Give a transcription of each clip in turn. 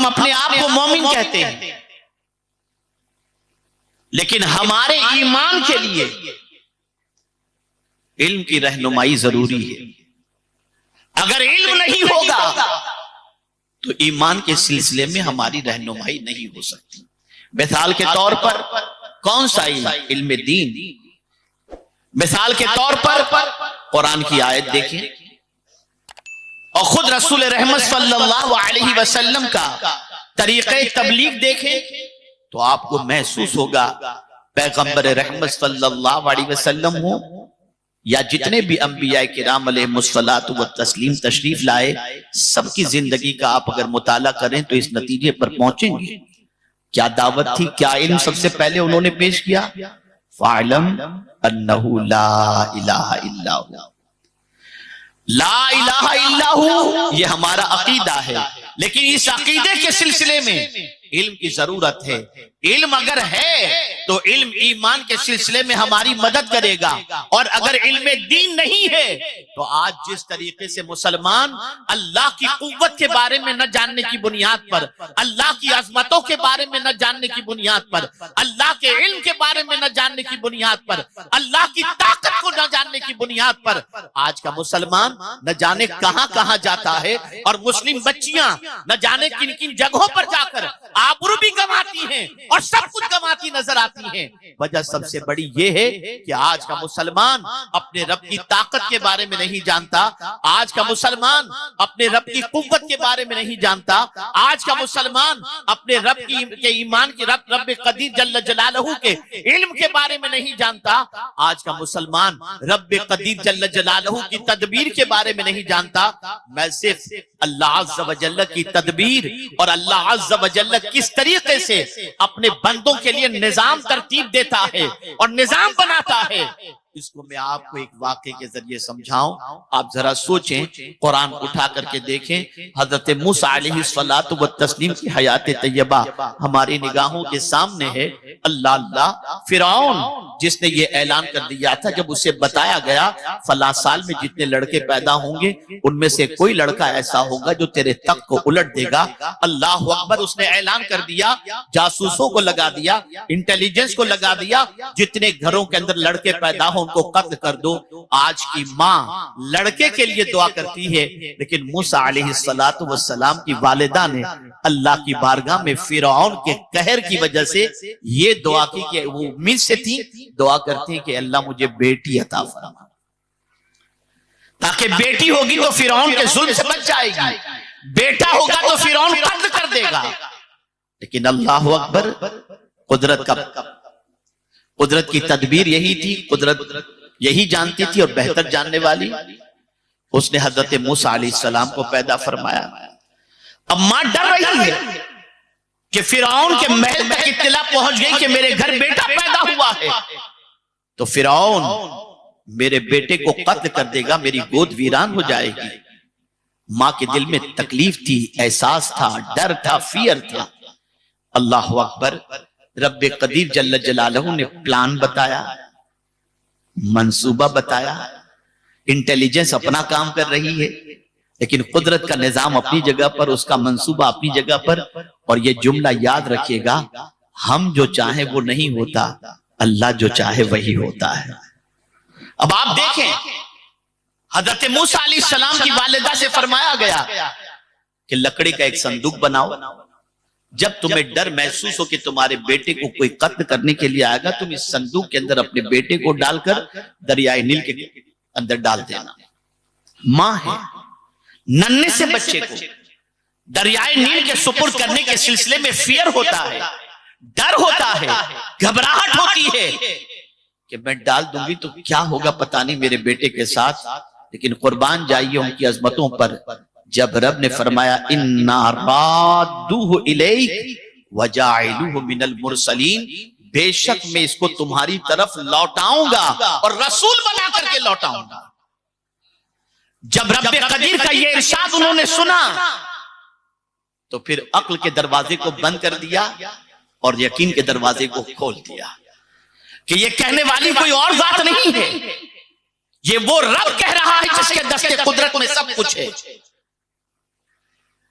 اپنے آپ کو مومن کہتے ہیں، لیکن ہمارے ایمان کے لیے علم کی رہنمائی ضروری ہے۔ اگر علم نہیں ہوگا تو ایمان کے سلسلے میں ہماری رہنمائی نہیں ہو سکتی۔ مثال کے طور پر کون سا علم؟ علم دین۔ مثال کے طور پر قرآن کی آیت دیکھیں اور خود رسول رحمت صلی اللہ علیہ وسلم کا طریقہ تبلیغ دیکھیں تو آپ کو محسوس ہوگا پیغمبر رحمت صلی اللہ علیہ وسلم ہو یا جتنے بھی انبیاء کرام علیہ الصلوۃ والتسلیم تشریف لائے، سب کی زندگی کا آپ اگر مطالعہ کریں تو اس نتیجے پر پہنچیں گے۔ کیا دعوت تھی، کیا علم سب سے پہلے انہوں نے پیش کیا؟ فَاعْلَمْ أَنَّهُ لَا إِلَهَ إِلَّا هُوَ، لا الہ الا ہو، یہ ہمارا عقیدہ ہے، لیکن اس عقیدے کے سلسلے میں علم کی ضرورت ہے۔ علم اگر ہے تو علم ایمان کے سلسلے میں ہماری مدد کرے گا، اور اگر علم دین نہیں ہے تو آج جس طریقے سے مسلمان اللہ کی قوت کے بارے میں نہ جاننے کی بنیاد پر، اللہ کی عظمتوں کے بارے میں نہ جاننے کی بنیاد پر، اللہ کے علم کے بارے میں نہ جاننے کی بنیاد پر، اللہ کی طاقت کو نہ جاننے کی بنیاد پر آج کا مسلمان نہ جانے کہاں کہاں جاتا ہے، اور مسلم بچیاں نہ جانے کن کن جگہوں پر جا کر آبرو بھی گنواتی ہیں اور سب کچھ گنواتی نظر آتی ہیں۔ وجہ سب سے بڑی یہ ہے کہ آج کا مسلمان اپنے رب کی طاقت کے بارے میں نہیں جانتا، آج کا مسلمان اپنے رب کی قوت کے بارے میں نہیں جانتا، آج کا مسلمان اپنے رب کے ایمان کی رب قدیر جل جلالہ کے علم کے بارے میں نہیں جانتا، آج کا مسلمان رب قدیر جل جلالہ کی تدبیر کے بارے میں نہیں جانتا۔ میں صرف اللہ عز و جل کی تدبیر اور اللہ عز و جل کس طریقے سے اپنے بندوں کے لیے نظام ترتیب دیتا ہے اور نظام بناتا ہے، اس کو میں آپ کو ایک واقعے کے ذریعے سمجھاؤں۔ آپ ذرا سوچیں، قرآن اٹھا کر کے دیکھیں، حضرت موسیٰ علیہ الصلوۃ والتسلیم کی حیات طیبہ ہماری نگاہوں کے سامنے ہے۔ اللہ فرعون جس نے یہ اعلان کر دیا تھا، جب اسے بتایا گیا فلاں سال میں جتنے لڑکے پیدا ہوں گے ان میں سے کوئی لڑکا ایسا ہوگا جو تیرے تخت کو الٹ دے گا۔ اللہ اکبر، اس نے اعلان کر دیا، جاسوسوں کو لگا دیا، انٹیلیجنس کو لگا دیا، جتنے گھروں کے اندر لڑکے پیدا ہوں ان کو قتل کر دو۔ آج کی ماں لڑکے کے لیے دعا کرتی ہے، لیکن موسیٰ علیہ السلام کی والدہ نے اللہ کی بارگاہ میں فرعون کے قہر کی وجہ سے یہ دعا کی کہ وہ امید سے تھی، دعا کرتی ہیں کہ اللہ مجھے بیٹی عطا فرما، تاکہ بیٹی ہوگی تو فرعون کے ظلم سے بچ جائے گی، بیٹا ہوگا تو فرعون قتل کر دے گا۔ لیکن اللہ اکبر، قدرت کی تدبیر یہی تھی، قدرت یہی جانتی تھی اور بہتر جاننے والی، اس نے حضرت موسیٰ علیہ السلام کو پیدا فرمایا۔ اب ماں ڈر رہی ہے کہ فرعون کے محل تک اطلاع پہنچ گئی کہ میرے گھر بیٹا پیدا ہوا ہے، تو فرعون میرے بیٹے کو قتل کر دے گا، میری گود ویران ہو جائے گی۔ ماں کے دل میں تکلیف تھی، احساس تھا، ڈر تھا، فیئر تھا۔ اللہ اکبر، رب قدیر جل جلالہ نے پلان بتایا، منصوبہ بتایا، انٹیلیجنس اپنا کام کر رہی ہے، لیکن قدرت کا نظام اپنی جگہ پر، اس کا منصوبہ اپنی جگہ پر۔ اور یہ جملہ یاد رکھیے گا، ہم جو چاہیں وہ نہیں ہوتا، اللہ جو چاہے وہی ہوتا ہے۔ اب آپ دیکھیں، حضرت موسیٰ علیہ السلام کی والدہ سے فرمایا گیا کہ لکڑی کا ایک صندوق بناؤ، جب تمہیں ڈر محسوس ہو کہ تمہارے بیٹے کو کوئی قتل کرنے کے لیے آئے گا، تم اس صندوق کے اندر اپنے بیٹے کو ڈال کر دریائے نیل کے اندر ڈال دینا۔ ماں ہے، ننھے سے بچے کو دریائے نیل کے سپرد کرنے کے سلسلے میں فیئر ہوتا ہے، ڈر ہوتا ہے، گھبراہٹ ہوتی ہے کہ میں ڈال دوں گی تو کیا ہوگا پتہ نہیں میرے بیٹے کے ساتھ۔ لیکن قربان جائیے ان کی عظمتوں پر، جب رب نے فرمایا اِنَّا رَادُّوهُ إِلَيْكَ وَجَاعِلُوهُ مِنَ الْمُرْسَلِينَ، بے شک میں اس کو تمہاری طرف لوٹاؤں گا اور رسول بنا کر کے لوٹاؤں گا۔ جب رب قدیر کا یہ ارشاد انہوں نے سنا تو پھر عقل کے دروازے کو بند کر دیا اور یقین کے دروازے کو کھول دیا کہ یہ کہنے والی کوئی اور ذات نہیں ہے، یہ وہ رب کہہ رہا ہے جس کے دست قدرت میں سب کچھ ہے۔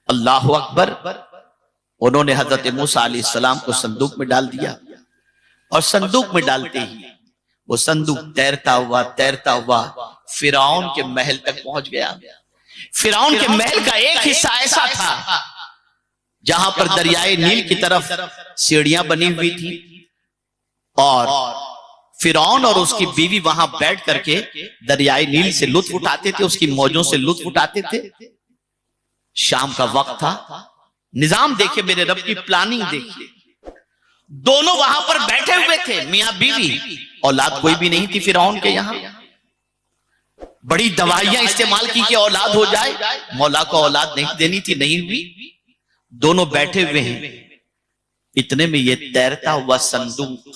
اللہ اکبر، انہوں نے حضرت موسیٰ علیہ السلام کو صندوق میں ڈال دیا، اور صندوق میں ڈالتے ہی وہ صندوق تیرتا ہوا فرعون کے محل تک پہنچ گیا۔ فرعون کے محل کا ایک حصہ ایسا تھا جہاں پر دریائے نیل کی طرف سیڑھیاں بنی ہوئی تھی، اور فرعون اور اس کی بیوی وہاں بیٹھ کر کے دریائے نیل سے لطف اٹھاتے تھے، اس کی موجوں سے لطف اٹھاتے تھے۔ شام کا وقت تھا، نظام دیکھے میرے رب کی پلاننگ دیکھیے، دونوں وہاں پر بیٹھے ہوئے تھے میاں بیوی، اولاد کوئی بھی نہیں تھی فرعون کے یہاں، بڑی دوائیاں استعمال کی کہ اولاد ہو جائے، مولا کو اولاد نہیں دینی تھی، نہیں ہوئی، دونوں بیٹھے ہوئے ہیں۔ اتنے میں یہ تیرتا ہوا صندوق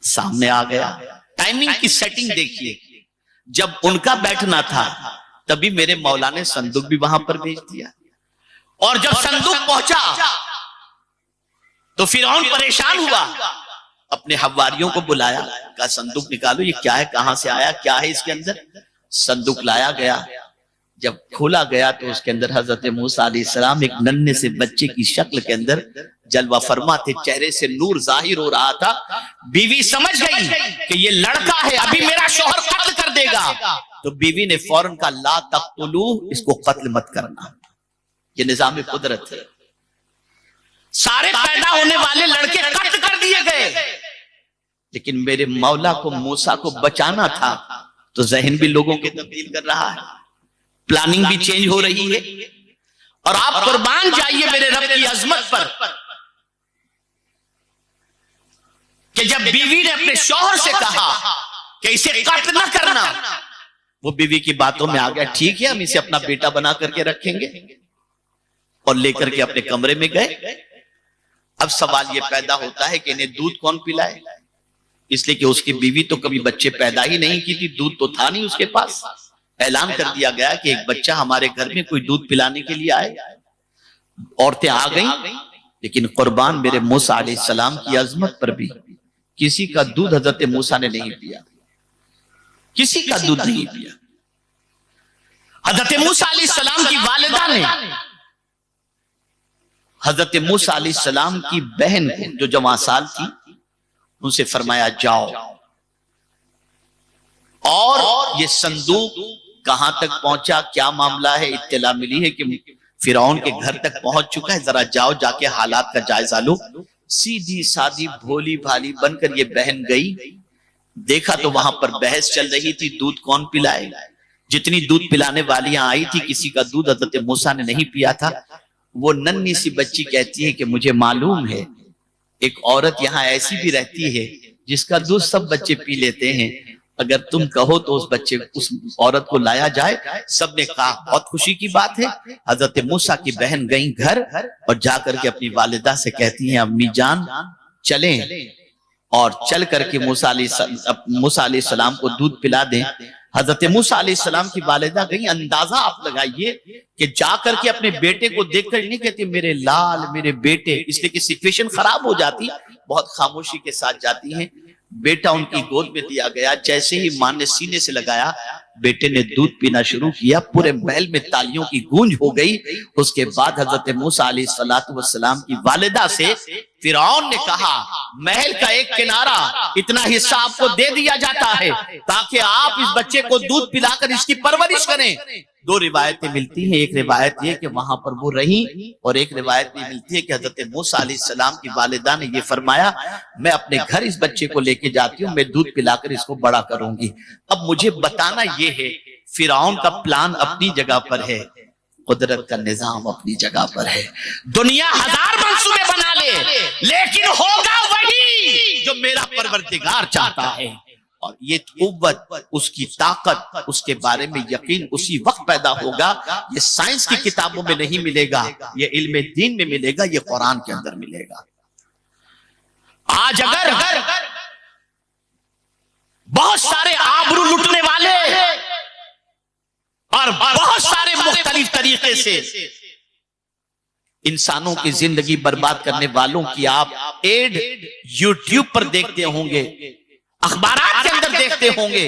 سامنے آ گیا۔ ٹائمنگ کی سیٹنگ دیکھیے، جب ان کا بیٹھنا تھا تبھی میرے مولا نے صندوق بھی وہاں پر بھیج دیا، اور جب صندوق پہنچا تو فرعون پریشان ہوا، اپنے حواریوں کو بلایا، کہا صندوق نکالو، یہ کیا ہے، کہاں سے آیا، کیا ہے اس کے اندر؟ صندوق لایا گیا، جب کھولا گیا تو اس کے اندر حضرت موسیٰ علیہ السلام ایک ننھے سے بچے کی شکل کے اندر جلوہ فرما تھے، چہرے سے نور ظاہر ہو رہا تھا۔ بیوی سمجھ گئی کہ یہ لڑکا ہے، ابھی میرا شوہر قتل کر دے گا، تو بیوی نے فوراً کہا لا تقتلوہ، اس کو قتل مت کرنا۔ یہ نظام قدرت ہے، سارے پیدا ہونے والے لڑکے قتل کر دیے گئے، لیکن میرے مولا کو موسیٰ کو بچانا تھا، تو ذہن بھی لوگوں کے تبدیل کر رہا ہے، پلاننگ بھی چینج ہو رہی ہے۔ اور آپ قربان جائیے میرے رب کی عظمت پر کہ جب بیوی نے اپنے شوہر سے کہا کہ اسے قتل نہ کرنا، وہ بیوی کی باتوں میں آ گیا، ٹھیک ہے ہم اسے اپنا بیٹا بنا کر کے رکھیں گے، اور لے کر کے اپنے کمرے میں گئے۔ اب سوال یہ پیدا ہوتا ہے کہ انہیں دودھ کون پلائے، اس لیے کہ اس کی بیوی تو کبھی بچے پیدا ہی نہیں کی تھی، دودھ تو تھا نہیں اس کے پاس۔ اعلان کر دیا گیا کہ ایک بچہ ہمارے گھر میں کوئی دودھ پلانے کے لیے آئے، عورتیں آ گئیں، لیکن قربان میرے موسیٰ علیہ السلام کی عظمت پر بھی کسی کا دودھ حضرت موسیٰ نے نہیں پیا، کسی کا دودھ نہیں پیا۔ حضرت موسیٰ علیہ السلام کی والدہ نے حضرت موسیٰ علیہ السلام کی بہن کو جو جوان سال تھی ان سے فرمایا جاؤ، اور یہ صندوق کہاں تک پہنچا، کیا معاملہ ہے، اطلاع ملی ہے کہ فرعون کے گھر تک پہنچ چکا ہے، ذرا جاؤ جا کے حالات کا جائزہ لو۔ سیدھی سادھی بھولی بھالی بن کر یہ بہن گئی، دیکھا تو وہاں پر بحث چل رہی تھی دودھ کون پلائے، جتنی دودھ پلانے والیاں آئی تھی کسی کا دودھ حضرت موسیٰ نے نہیں پیا تھا۔ وہ ننھی سی بچی کہتی ہے کہ مجھے معلوم ہے ایک عورت یہاں ایسی بھی رہتی ہے جس کا دودھ سب بچے پی لیتے ہیں، اگر تم کہو تو اس عورت کو لایا جائے۔ سب نے کہا بہت خوشی کی بات ہے۔ حضرت موسیٰ کی بہن گئیں گھر اور جا کر کے اپنی والدہ سے کہتی ہیں امی جان چلیں، اور چل کر کے موسیٰ علیہ السلام کو دودھ پلا دیں۔ حضرت موسیٰ علیہ السلام کی والدہ گئی، اندازہ آپ لگائیے کہ جا کر کے اپنے بیٹے کو دیکھ کر نہیں کہتی میرے لال میرے بیٹے، اس لیے کہ سچویشن خراب ہو جاتی، بہت خاموشی کے ساتھ جاتی ہیں۔ بیٹا ان کی گود میں دیا گیا، جیسے ہی ماں نے سینے سے لگایا بیٹے نے دودھ پینا شروع کیا، پورے محل میں تالیوں کی گونج ہو گئی۔ اس کے بعد حضرت موسیٰ علیہ السلام کی والدہ سے فرعون نے کہا محل کا ایک کنارہ اتنا حصہ آپ کو دے دیا جاتا ہے تاکہ آپ اس بچے کو دودھ پلا کر اس کی پرورش کریں۔ دو روایتیں ملتی ہیں، ایک روایت یہ کہ وہاں پر وہ رہیں، اور ایک روایت یہ ملتی ہے کہ حضرت موسیٰ علیہ السلام کی والدہ نے یہ فرمایا میں اپنے گھر اس بچے کو لے کے جاتی ہوں، میں دودھ پلا کر اس کو بڑا کروں گی۔ اب مجھے بتانا یہ ہے فرعون کا پلان اپنی جگہ پر ہے، قدرت کا نظام اپنی جگہ پر ہے۔ دنیا ہزار منصوبے بنا لے لیکن ہوگا وہی جو میرا پروردگار چاہتا ہے، اور یہ قوت، اس کی طاقت، اس کے بارے میں یقین اسی وقت پیدا ہوگا۔ یہ سائنس کی کتابوں میں نہیں ملے گا، یہ علم دین میں ملے گا، یہ قرآن کے اندر ملے گا۔ آج اگر بہت سارے آبرو لٹنے والے اور بہت سارے مختلف طریقے سے انسانوں کی زندگی برباد کرنے والوں کی آپ ایڈ یوٹیوب پر دیکھتے ہوں گے، اخبارات کے اندر دیکھتے ہوں گے،